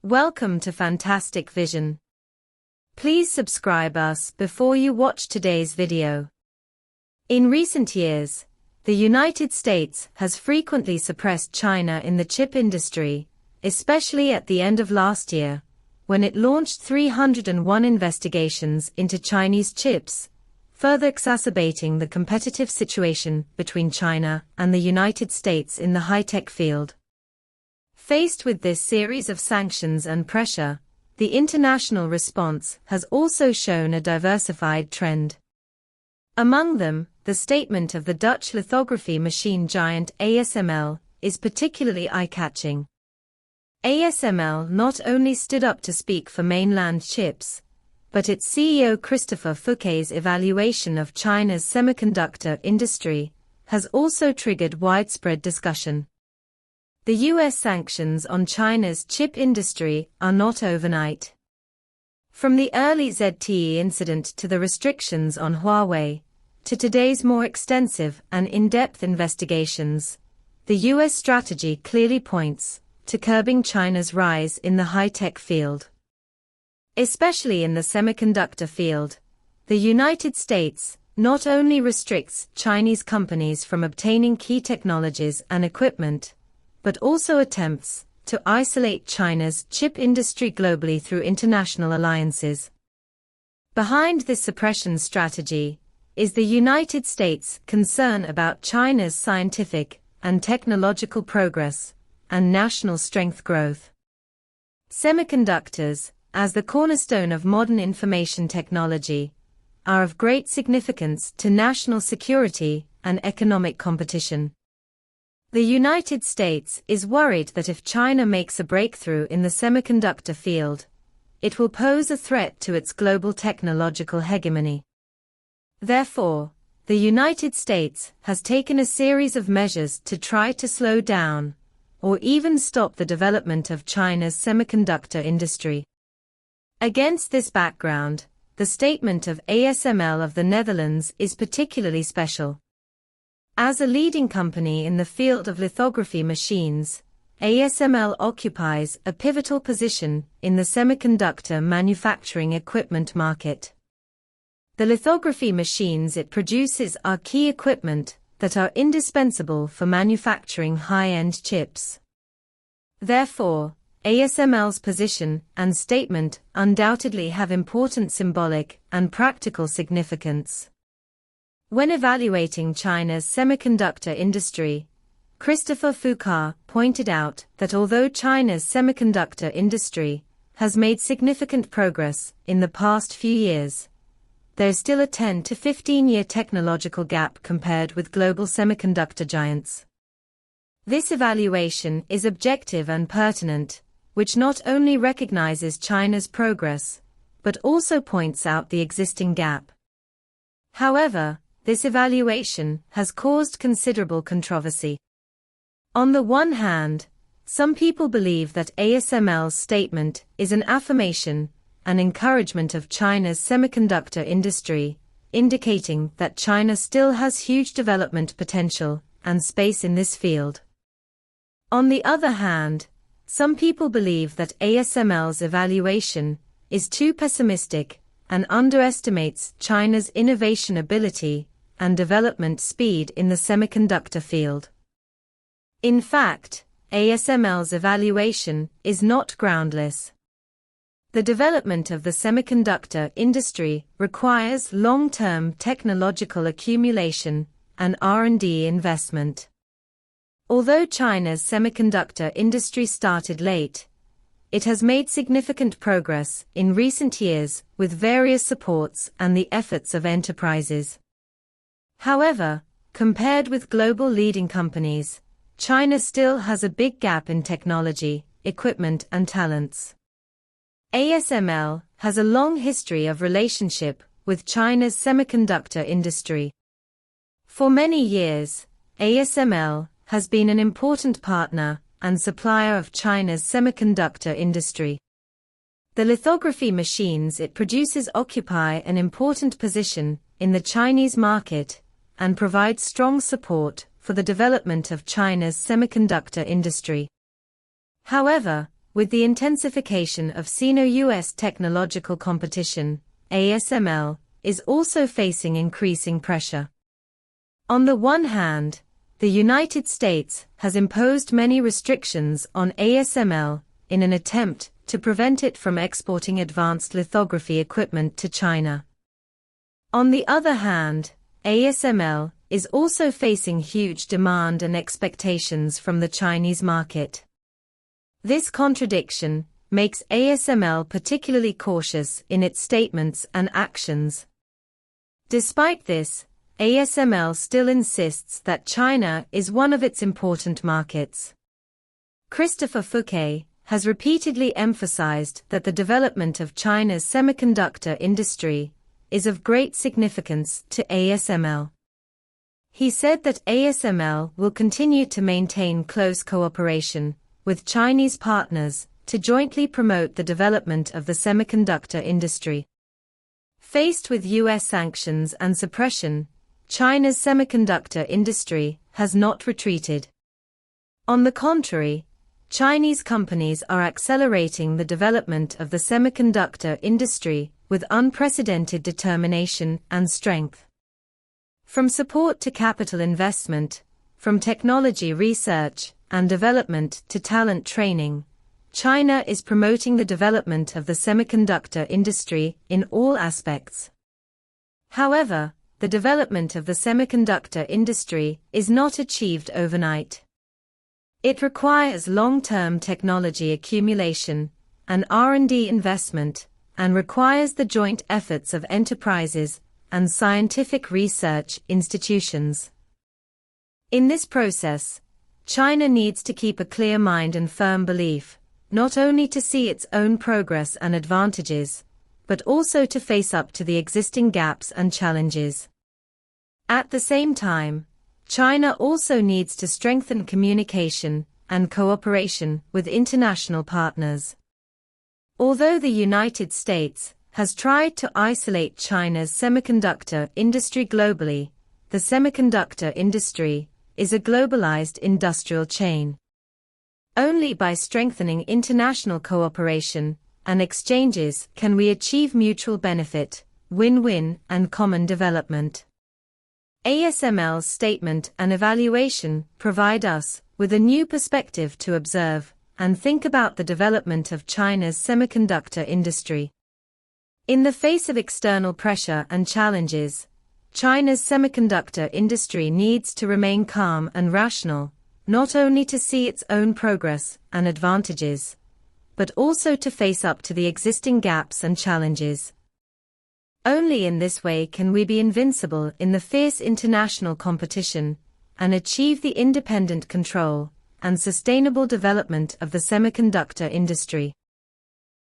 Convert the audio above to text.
Welcome to Fantastic Vision. Please subscribe us before you watch today's video. In recent years, the United States has frequently suppressed China in the chip industry, especially at the end of last year, when it launched 301 investigations into Chinese chips, further exacerbating the competitive situation between China and the United States in the high-tech field. Faced with this series of sanctions and pressure, the international response has also shown a diversified trend. Among them, the statement of the Dutch lithography machine giant ASML is particularly eye-catching. ASML not only stood up to speak for mainland chips, but its CEO Christopher Fouquet's evaluation of China's semiconductor industry has also triggered widespread discussion. The US sanctions on China's chip industry are not overnight. From the early ZTE incident to the restrictions on Huawei, to today's more extensive and in-depth investigations, the US strategy clearly points to curbing China's rise in the high-tech field. Especially in the semiconductor field, the United States not only restricts Chinese companies from obtaining key technologies and equipment, but also attempts to isolate China's chip industry globally through international alliances. Behind this suppression strategy is the United States' concern about China's scientific and technological progress and national strength growth. Semiconductors, as the cornerstone of modern information technology, are of great significance to national security and economic competition. The United States is worried that if China makes a breakthrough in the semiconductor field, it will pose a threat to its global technological hegemony. Therefore, the United States has taken a series of measures to try to slow down or even stop the development of China's semiconductor industry. Against this background, the statement of ASML of the Netherlands is particularly special. As a leading company in the field of lithography machines, ASML occupies a pivotal position in the semiconductor manufacturing equipment market. The lithography machines it produces are key equipment that are indispensable for manufacturing high-end chips. Therefore, ASML's position and statement undoubtedly have important symbolic and practical significance. When evaluating China's semiconductor industry, Christopher Fouquet pointed out that although China's semiconductor industry has made significant progress in the past few years, there is still a 10 to 15-year technological gap compared with global semiconductor giants. This evaluation is objective and pertinent, which not only recognizes China's progress, but also points out the existing gap. However, this evaluation has caused considerable controversy. On the one hand, some people believe that ASML's statement is an affirmation and encouragement of China's semiconductor industry, indicating that China still has huge development potential and space in this field. On the other hand, some people believe that ASML's evaluation is too pessimistic and underestimates China's innovation ability and development speed in the semiconductor field. In fact, ASML's evaluation is not groundless. The development of the semiconductor industry requires long-term technological accumulation and R&D investment. Although China's semiconductor industry started late, it has made significant progress in recent years with various supports and the efforts of enterprises. However, compared with global leading companies, China still has a big gap in technology, equipment and talents. ASML has a long history of relationship with China's semiconductor industry. For many years, ASML has been an important partner and supplier of China's semiconductor industry. The lithography machines it produces occupy an important position in the Chinese market and provide strong support for the development of China's semiconductor industry. However, with the intensification of Sino-US technological competition, ASML is also facing increasing pressure. On the one hand, the United States has imposed many restrictions on ASML in an attempt to prevent it from exporting advanced lithography equipment to China. On the other hand, ASML is also facing huge demand and expectations from the Chinese market. This contradiction makes ASML particularly cautious in its statements and actions. Despite this, ASML still insists that China is one of its important markets. Christopher Fouquet has repeatedly emphasized that the development of China's semiconductor industry is of great significance to ASML. He said that ASML will continue to maintain close cooperation with Chinese partners to jointly promote the development of the semiconductor industry. Faced with US sanctions and suppression, China's semiconductor industry has not retreated. On the contrary, Chinese companies are accelerating the development of the semiconductor industry with unprecedented determination and strength. From support to capital investment, from technology research and development to talent training, China is promoting the development of the semiconductor industry in all aspects. However, the development of the semiconductor industry is not achieved overnight. It requires long-term technology accumulation and R&D investment, and requires the joint efforts of enterprises and scientific research institutions. In this process, China needs to keep a clear mind and firm belief, not only to see its own progress and advantages, but also to face up to the existing gaps and challenges. At the same time, China also needs to strengthen communication and cooperation with international partners. Although the United States has tried to isolate China's semiconductor industry globally, the semiconductor industry is a globalized industrial chain. Only by strengthening international cooperation and exchanges can we achieve mutual benefit, win-win, and common development. ASML's statement and evaluation provide us with a new perspective to observe and think about the development of China's semiconductor industry. In the face of external pressure and challenges, China's semiconductor industry needs to remain calm and rational, not only to see its own progress and advantages, but also to face up to the existing gaps and challenges. Only in this way can we be invincible in the fierce international competition and achieve the independent control and sustainable development of the semiconductor industry.